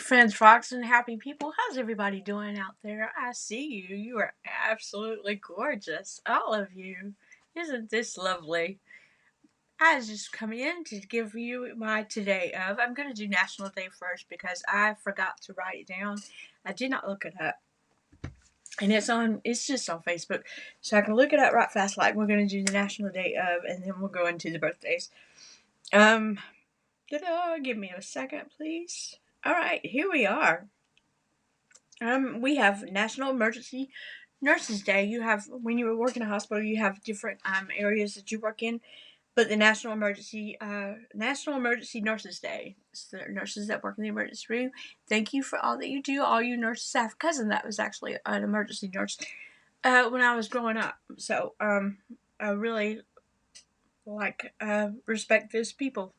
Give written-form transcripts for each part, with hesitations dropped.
friends, Fox, and happy people. How's everybody doing out there? I see you. You are absolutely gorgeous. All of you. Isn't this lovely? I was just coming in to give you my today of. I'm going to do National Day first because I forgot to write it down. I did not look it up. And it's just on Facebook. So I can look it up right fast like we're going to do the National Day of, and then we'll go into the birthdays. Give me a second, please. All right, here we are. We have National Emergency Nurses Day. You have, when you work in a hospital, you have different areas that you work in. But the National Emergency Nurses Day. It's the nurses that work in the emergency room. Thank you for all that you do. All you nurses. I have a cousin that was actually an emergency nurse when I was growing up. So I really respect those people.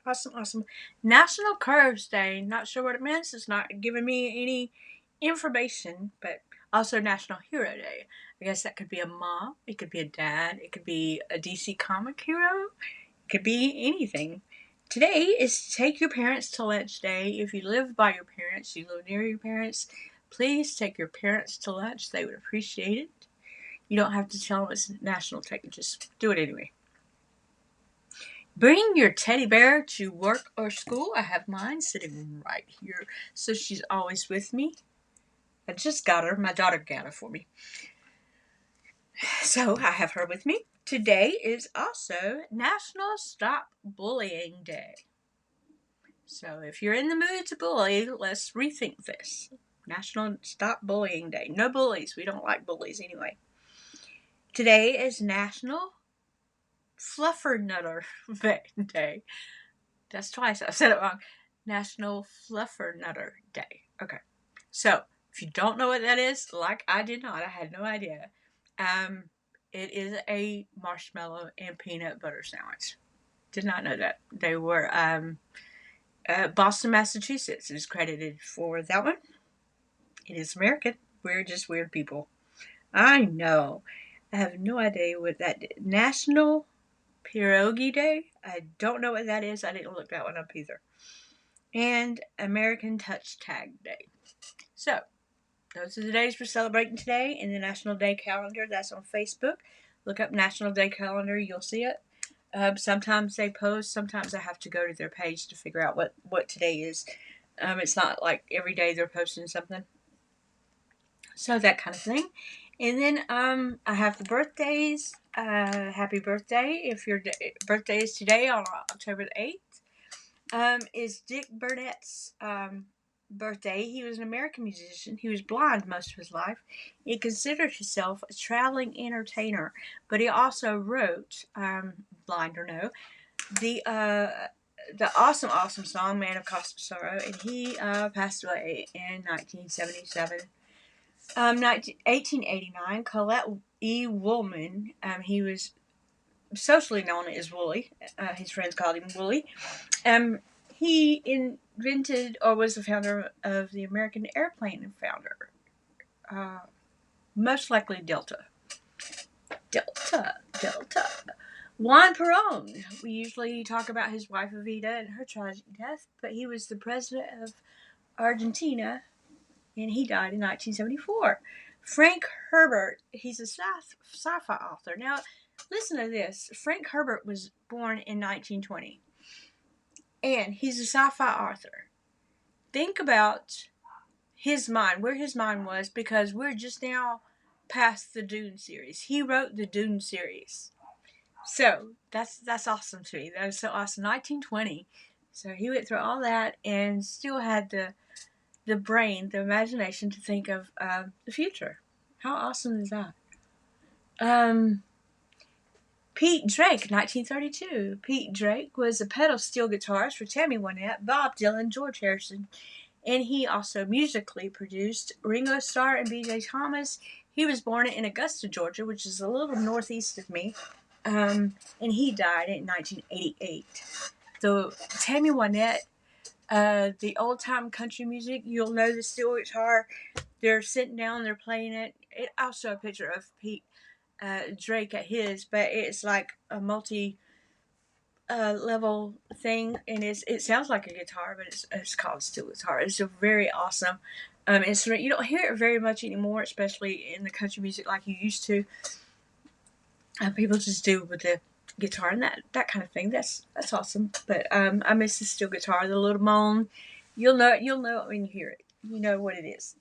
Awesome. National Curves Day. Not sure what it means. It's not giving me any information, but also National Hero Day. I guess that could be a mom, it could be a dad, it could be a DC comic hero, it could be anything. Today is Take Your Parents to Lunch Day. If you live by your parents, you live near your parents, please take your parents to lunch. They would appreciate it. You don't have to tell them it's National Take, just do it anyway. Bring your teddy bear to work or school. I have mine sitting right here, so she's always with me. I just got her. My daughter got her for me. So I have her with me. Today is also National Stop Bullying Day. So if you're in the mood to bully, let's rethink this. National Stop Bullying Day. No bullies. We don't like bullies anyway. Today is National Fluffernutter Day. That's twice. I said it wrong. National Fluffernutter Day. Okay. So, if you don't know what that is, like I did not, I had no idea. It is a marshmallow and peanut butter sandwich. Did not know that. They were Boston, Massachusetts is credited for that one. It is American. We're just weird people. I know. I have no idea what that is. National Pierogi Day. I don't know what that is. I didn't look that one up either. And American Touch Tag Day. So, those are the days we're celebrating today in the National Day Calendar. That's on Facebook. Look up National Day Calendar. You'll see it. Sometimes they post. Sometimes I have to go to their page to figure out what today is. It's not like every day they're posting something. So that kind of thing. And then I have the birthdays. Happy birthday. If your birthday is today on October the 8th. Is Dick Burnett's birthday. He was an American musician. He was blind most of his life. He considered himself a traveling entertainer, but he also wrote, blind or no, the awesome song "Man of Constant Sorrow," and he passed away in 1977. 1889, Colette E. Woolman. He was socially known as Wooly. His friends called him Wooly. He invented or was the founder of the American airplane founder. Most likely Delta. Juan Perón. We usually talk about his wife Evita and her tragic death, but he was the president of Argentina, and he died in 1974. Frank Herbert. He's a sci-fi author. Now, listen to this. Frank Herbert was born in 1920. And he's a sci-fi author. Think about his mind, where his mind was, because we're just now past the Dune series. He wrote the Dune series. So, that's awesome to me. That is so awesome. 1920. So, he went through all that and still had the brain, the imagination to think of the future. How awesome is that? Pete Drake, 1932. Pete Drake was a pedal steel guitarist for Tammy Wynette, Bob Dylan, George Harrison, and he also musically produced Ringo Starr and B.J. Thomas. He was born in Augusta, Georgia, which is a little northeast of me, and he died in 1988. So Tammy Wynette, the old-time country music, you'll know the steel guitar. They're sitting down, they're playing it. I'll show a picture of Pete Drake at his, but it's like a multi level thing, and it sounds like a guitar, but it's called steel guitar. It's a very awesome instrument. You don't hear it very much anymore, especially in the country music like you used to. People just do with the guitar and that kind of thing. That's awesome. But I miss the steel guitar, the little moan. You'll know it when you hear it. You know what it is.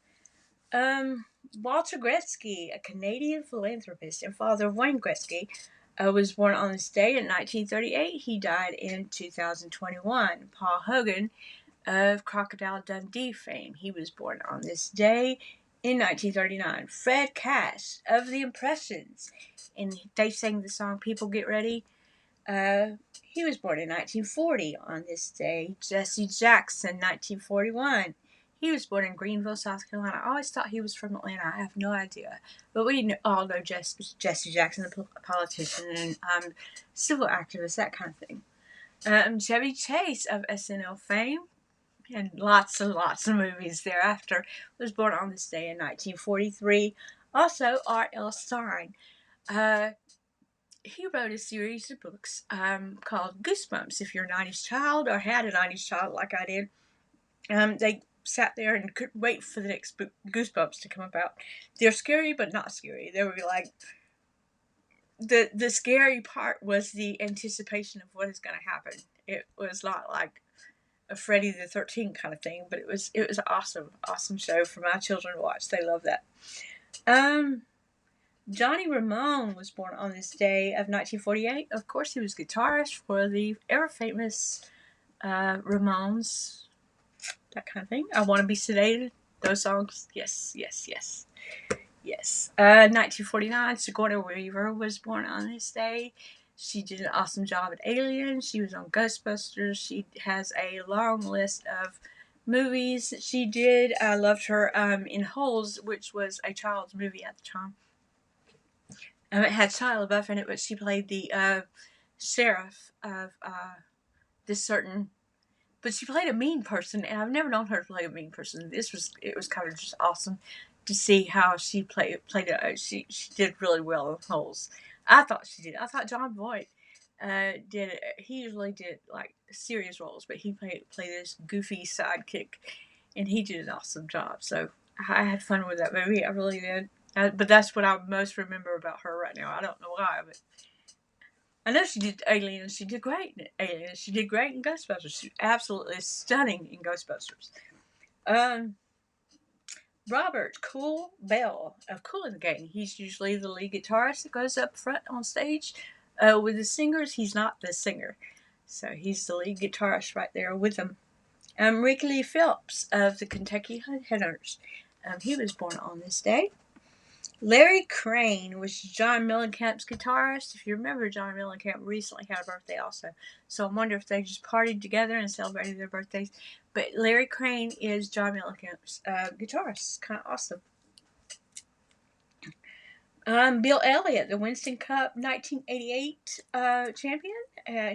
Um, Walter Gretzky, a Canadian philanthropist and father of Wayne Gretzky, was born on this day in 1938. He died in 2021. Paul Hogan of Crocodile Dundee fame. He was born on this day in 1939. Fred Cash of The Impressions, and they sang the song People Get Ready. He was born in 1940 on this day. Jesse Jackson, 1941. He was born in Greenville, South Carolina. I always thought he was from Atlanta. I have no idea. But we all know Jesse Jackson, the politician and civil activist, that kind of thing. Chevy Chase of SNL fame and lots and lots of movies thereafter was born on this day in 1943. Also, R.L. Stine. He wrote a series of books called Goosebumps. If you're a 90s child or had a 90s child like I did, they sat there and couldn't wait for the next book, Goosebumps, to come about. They're scary, but not scary. They were like, the scary part was the anticipation of what is going to happen. It was not like a Freddy the 13th kind of thing, but it was an awesome show for my children to watch. They love that. Johnny Ramone was born on this day of 1948. Of course, he was guitarist for the ever famous Ramones, that kind of thing. I Want to Be Sedated. Those songs. Yes. 1949, Sigourney Weaver was born on this day. She did an awesome job at Alien. She was on Ghostbusters. She has a long list of movies that she did. I loved her in Holes, which was a child's movie at the time. It had Shia LaBeouf in it, but she played the sheriff of this certain. But she played a mean person, and I've never known her to play a mean person. It was kind of just awesome to see how she played it. She did really well in Holes. I thought she did. I thought John Voight did it. He usually did like serious roles, but he played this goofy sidekick, and he did an awesome job. So I had fun with that movie. I really did. But that's what I most remember about her right now. I don't know why, but I know she did Aliens. She did great in Aliens. She did great in Ghostbusters. She's absolutely stunning in Ghostbusters. Robert Cool Bell of Kool and the Gang. He's usually the lead guitarist that goes up front on stage. With the singers, he's not the singer. So he's the lead guitarist right there with them. Ricky Lee Phelps of the Kentucky Headhunters. He was born on this day. Larry Crane was John Mellencamp's guitarist. If you remember, John Mellencamp recently had a birthday also. So I wonder if they just partied together and celebrated their birthdays. But Larry Crane is John Mellencamp's guitarist. Kind of awesome. Bill Elliott, the Winston Cup 1988 champion.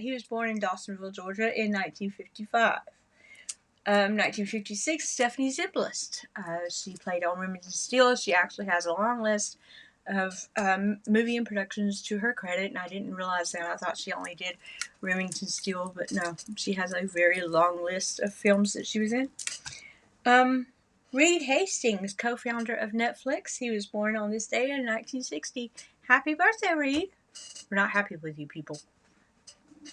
He was born in Dawsonville, Georgia in 1955. 1956, Stephanie Zimbalist. She played on Remington Steele. She actually has a long list of movie and productions to her credit, and I didn't realize that. I thought she only did Remington Steele, but no, she has a very long list of films that she was in. Reed Hastings, co-founder of Netflix. He was born on this day in 1960. Happy birthday, Reed. We're not happy with you people.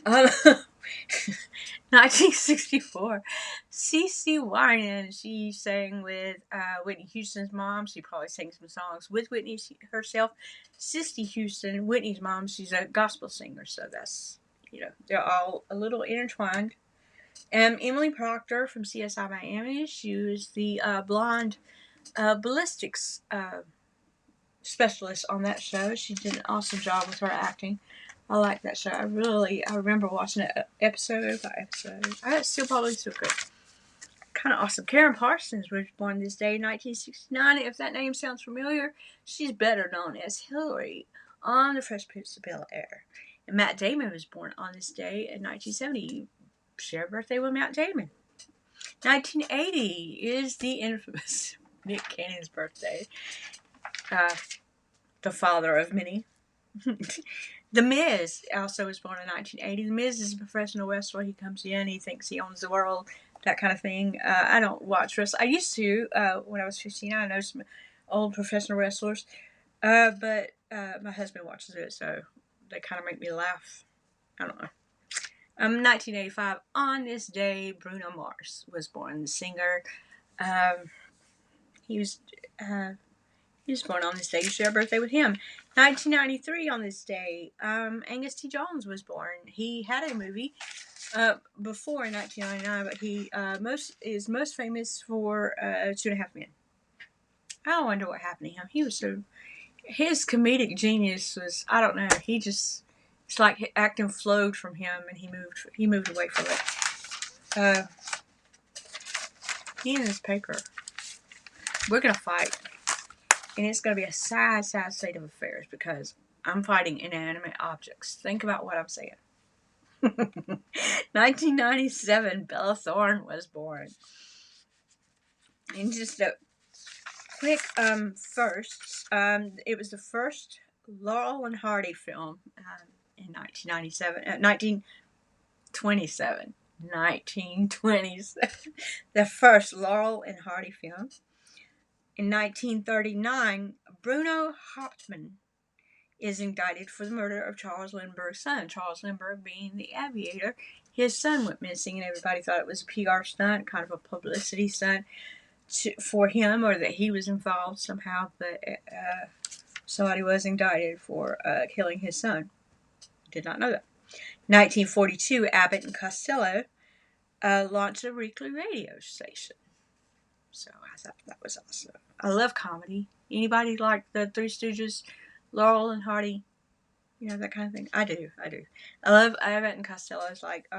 1964, CeCe Winans. She sang with Whitney Houston's mom. She probably sang some songs with Whitney herself. Cissy Houston, Whitney's mom, she's a gospel singer, so that's, they're all a little intertwined. Emily Proctor from CSI Miami. She was the blonde ballistics specialist on that show. She did an awesome job with her acting. I like that show. I remember watching it episode by episode. It's still probably so good. Kind of awesome. Karen Parsons was born this day, 1969. If that name sounds familiar, she's better known as Hillary on The Fresh Prince of Bel-Air. And Matt Damon was born on this day in 1970. Share a birthday with Matt Damon. 1980 is the infamous Nick Cannon's birthday. The father of many. The Miz also was born in 1980. The Miz is a professional wrestler. He comes in, he thinks he owns the world, that kind of thing. I don't watch wrestling. I used to when I was 15. I know some old professional wrestlers, but my husband watches it, so they kind of make me laugh. I don't know. 1985. On this day, Bruno Mars was born. The singer. Um, he was. He was born on this day. You share a birthday with him. 1993 on this day, Angus T. Jones was born. He had a movie before in 1999, but he is most famous for 2.5 Men. I wonder what happened to him. His comedic genius was, I don't know. It's like acting flowed from him, and he moved away from it. He and his paper. We're gonna fight. And it's going to be a sad, sad state of affairs because I'm fighting inanimate objects. Think about what I'm saying. 1997, Bella Thorne was born. And just a quick first, it was the first Laurel and Hardy film in 1927. 1927. The first Laurel and Hardy film. In 1939, Bruno Hauptmann is indicted for the murder of Charles Lindbergh's son. Charles Lindbergh being the aviator. His son went missing, and everybody thought it was a PR stunt, kind of a publicity stunt for him, or that he was involved somehow. But somebody was indicted for killing his son. Did not know that. 1942, Abbott and Costello launched a weekly radio station. So I thought that was awesome. I love comedy. Anybody like the Three Stooges, Laurel and Hardy, that kind of thing? I do. I love Abbott and Costello. It's like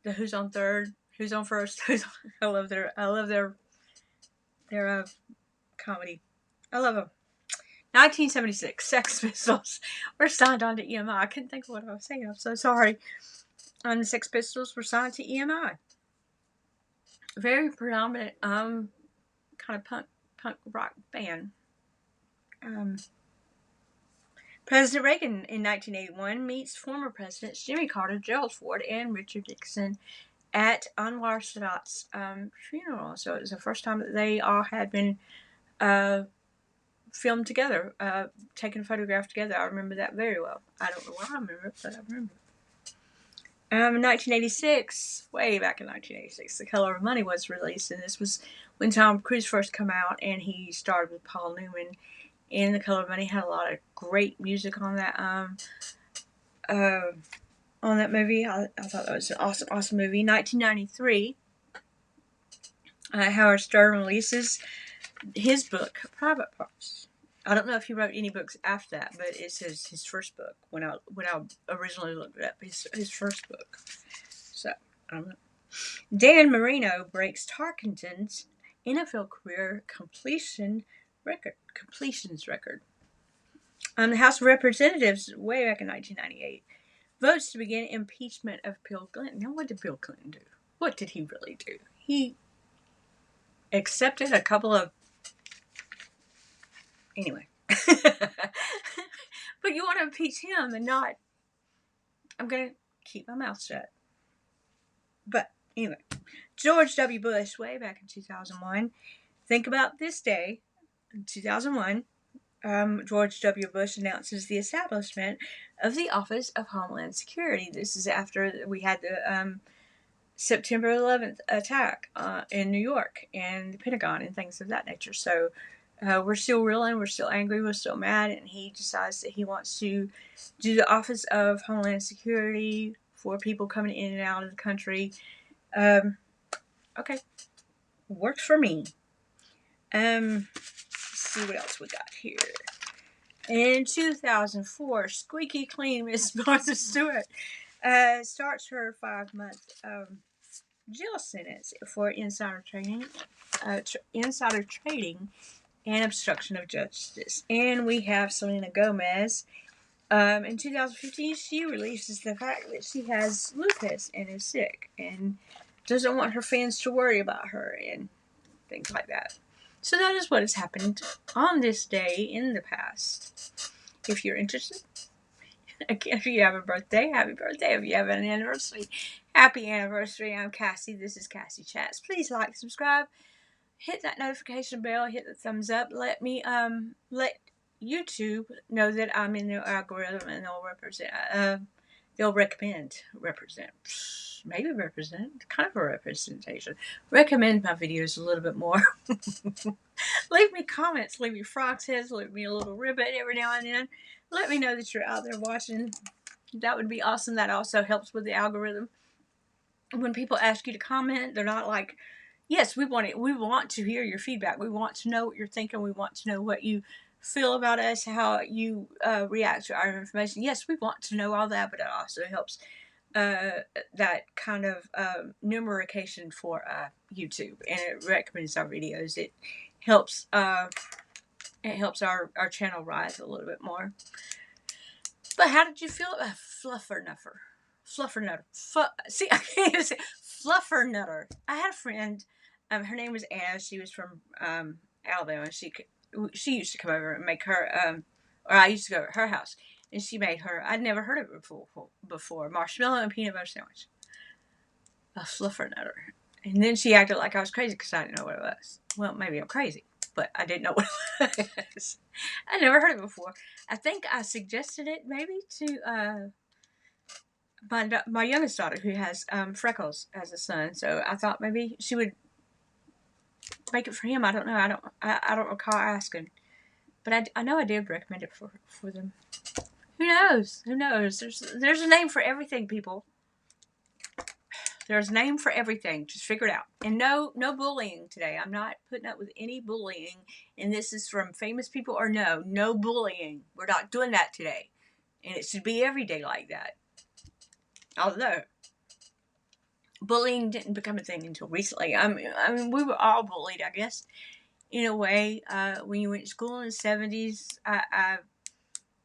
the Who's on Third, Who's on First. I love their comedy. I love them. 1976, Sex Pistols were signed on to EMI. I couldn't think of what I was saying. I'm so sorry. The Sex Pistols were signed to EMI. Very predominant kind of punk rock band. President Reagan in 1981 meets former presidents Jimmy Carter, Gerald Ford, and Richard Nixon at Anwar Sadat's funeral. So it was the first time that they all had been filmed together, taken a photograph together. I remember that very well. I don't know why I remember it, but I remember it. In 1986, way back in 1986, The Color of Money was released, and this was when Tom Cruise first came out, and he starred with Paul Newman. And The Color of Money had a lot of great music on that movie. I thought that was an awesome movie. 1993, Howard Stern releases his book, Private Parts. I don't know if he wrote any books after that, but it's his first book. When I originally looked it up, his first book. So I don't know. Dan Marino breaks Tarkenton's NFL career completions record. The House of Representatives, way back in 1998, votes to begin impeachment of Bill Clinton. Now, what did Bill Clinton do? What did he really do? He accepted a couple of... Anyway. But you want to impeach him and not... I'm going to keep my mouth shut. But anyway. George W. Bush, way back in 2001. Think about this day. In 2001, George W. Bush announces the establishment of the Office of Homeland Security. This is after we had the September 11th attack in New York and the Pentagon and things of that nature. So we're still reeling, we're still angry, we're still mad, and he decides that he wants to do the Office of Homeland Security for people coming in and out of the country. Okay. Works for me. Let's see what else we got here. In 2004, Squeaky Clean Miss Martha Stewart starts her 5-month jail sentence for insider trading and obstruction of justice. And we have Selena Gomez. In 2015, she releases the fact that she has lupus and is sick and doesn't want her fans to worry about her and things like that. So that is what has happened on this day in the past. If you're interested, again, if you have a birthday, happy birthday. If you have an anniversary, happy anniversary. I'm Cassie. This is Cassie Chats. Please like, subscribe, hit that notification bell, hit the thumbs up. Let me let YouTube know that I'm in their algorithm, and they'll represent, kind of a representation. Recommend my videos a little bit more. Leave me comments, leave me frog's heads, leave me a little ribbit every now and then. Let me know that you're out there watching. That would be awesome. That also helps with the algorithm. When people ask you to comment, they're not like, yes, we want it. We want to hear your feedback. We want to know what you're thinking. We want to know what you feel about us, how you react to our information. Yes, we want to know all that, but it also helps that kind of numerication for YouTube, and it recommends our videos. It helps our channel rise a little bit more. But how did you feel about Fluffernutter? See, I can't even say Fluffernutter. I had a friend. Her name was Anna. She was from Alabama. She used to come over and make her. Or I used to go to her house, and she made her. I'd never heard of it before. Marshmallow and peanut butter sandwich. A Fluffernutter. And then she acted like I was crazy because I didn't know what it was. Well, maybe I'm crazy, but I didn't know what it was. I never heard it before. I think I suggested it maybe to my youngest daughter, who has freckles as a son. So I thought maybe she would make it for him. I don't know. I don't recall asking, but I know I did recommend it for them. Who knows? Who knows? There's a name for everything, people. There's a name for everything. Just figure it out. And no bullying today. I'm not putting up with any bullying. And this is from famous people or no bullying. We're not doing that today. And it should be every day like that. Although, bullying didn't become a thing until recently. I mean, we were all bullied, I guess, in a way. When you went to school in the 70s,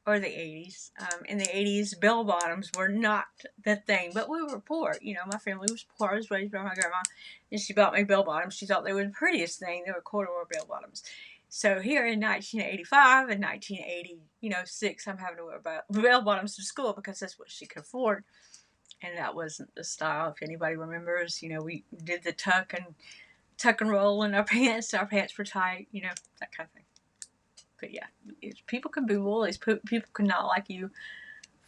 or the 80s. In the 80s, bell bottoms were not the thing, but we were poor. You know, my family was poor. I was raised by my grandma, and she bought me bell bottoms. She thought they were the prettiest thing. They were corduroy bell bottoms. So here in 1985 and 1986, I'm having to wear bell bottoms to school because that's what she could afford. And that wasn't the style. If anybody remembers, you know, we did the tuck and roll in our pants. Our pants were tight, you know, that kind of thing. But yeah, people can be bullies. People can not like you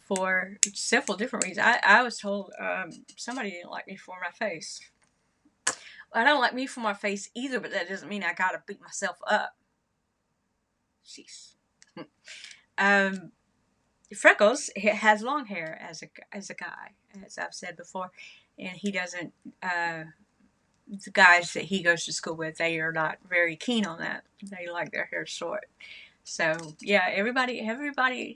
for several different reasons. I was told somebody didn't like me for my face. I don't like me for my face either, but that doesn't mean I gotta beat myself up. Jeez. Freckles has long hair as a guy, as I've said before, and he doesn't. The guys that he goes to school with, they are not very keen on that. They like their hair short. So yeah, everybody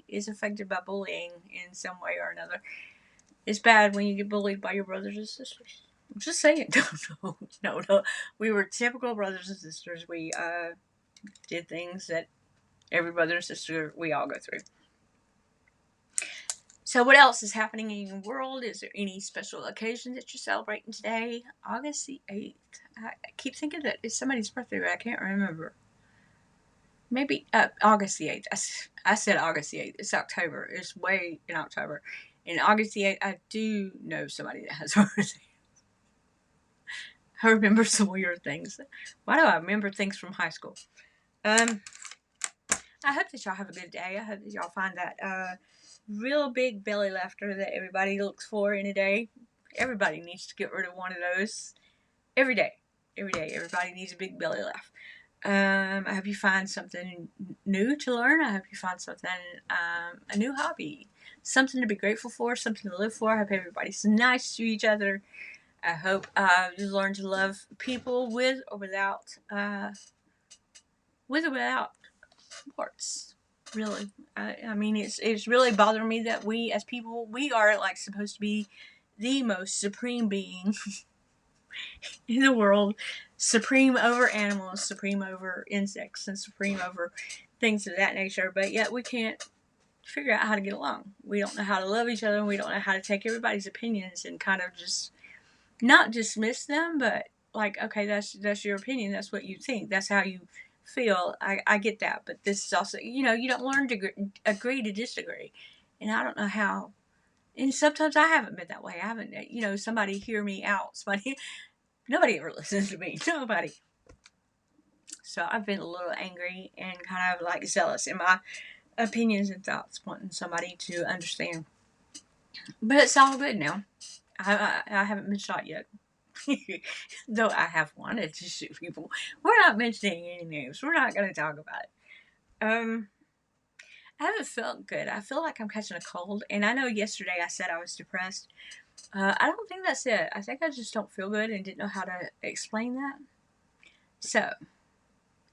is affected by bullying in some way or another. It's bad when you get bullied by your brothers and sisters. I'm just saying. No. We were typical brothers and sisters. We did things that every brother and sister we all go through. So what else is happening in your world? Is there any special occasion that you're celebrating today? August the 8th. I keep thinking that it's somebody's birthday, but I can't remember. Maybe August the 8th. I said August the 8th. It's October. It's way in October. And August the 8th, I do know somebody that has a birthday. I remember some weird things. Why do I remember things from high school? I hope that y'all have a good day. I hope that y'all find that real big belly laughter that everybody looks for in a day. Everybody needs to get rid of one of those every day. Everybody needs a big belly laugh. I hope you find something new to learn. I hope you find something, a new hobby, something to be grateful for, something to live for. I hope everybody's nice to each other. I hope you learn to love people with or without warts. Really, I mean, it's really bothering me that we as people, we are like supposed to be the most supreme being in the world, supreme over animals, supreme over insects, and supreme over things of that nature, but yet we can't figure out how to get along. We don't know how to love each other, and we don't know how to take everybody's opinions and kind of just not dismiss them, but like, okay, that's your opinion, that's what you think, that's how you feel. I get that, but this is also, you don't learn to agree to disagree, and I don't know how. And sometimes I haven't been that way. I haven't, somebody hear me out. Nobody ever listens to me. Nobody. So I've been a little angry and kind of like zealous in my opinions and thoughts, wanting somebody to understand. But it's all good now. I haven't been shot yet. Though I have wanted to shoot people. We're not mentioning any names. We're not going to talk about it. I haven't felt good. I feel like I'm catching a cold. And I know yesterday I said I was depressed. I don't think that's it. I think I just don't feel good and didn't know how to explain that. So,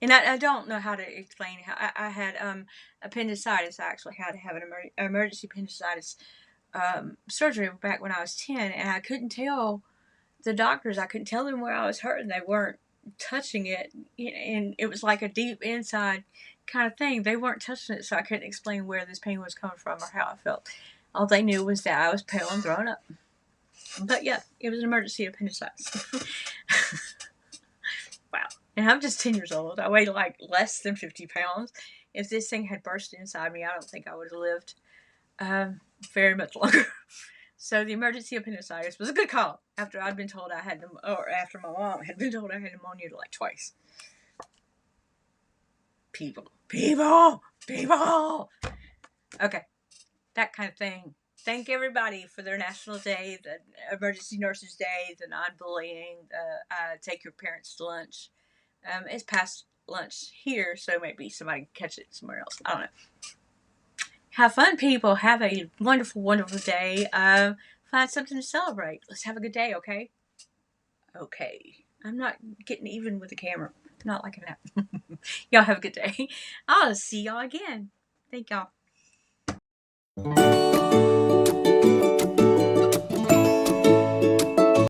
and I don't know how to explain how I had appendicitis. I actually had to have an emergency appendicitis surgery back when I was 10, and I couldn't tell the doctors. I couldn't tell them where I was hurting. They weren't touching it, and it was like a deep inside kind of thing. They weren't touching it, so I couldn't explain where this pain was coming from or how I felt. All they knew was that I was pale and throwing up. But yeah, it was an emergency appendicitis. Wow. And I'm just 10 years old. I weigh like less than 50 pounds. If this thing had burst inside me, I don't think I would have lived very much longer. So the emergency appendicitis was a good call after I'd been told I had, or after my mom had been told I had pneumonia like twice. People. Okay. That kind of thing. Thank everybody for their National Day, the Emergency Nurses Day, the non-bullying, take your parents to lunch. It's past lunch here, so maybe somebody can catch it somewhere else. I don't know. Have fun, people. Have a wonderful, wonderful day. Find something to celebrate. Let's have a good day, okay? Okay. I'm not getting even with the camera. Not like that. Y'all have a good day. I'll see y'all again. Thank y'all.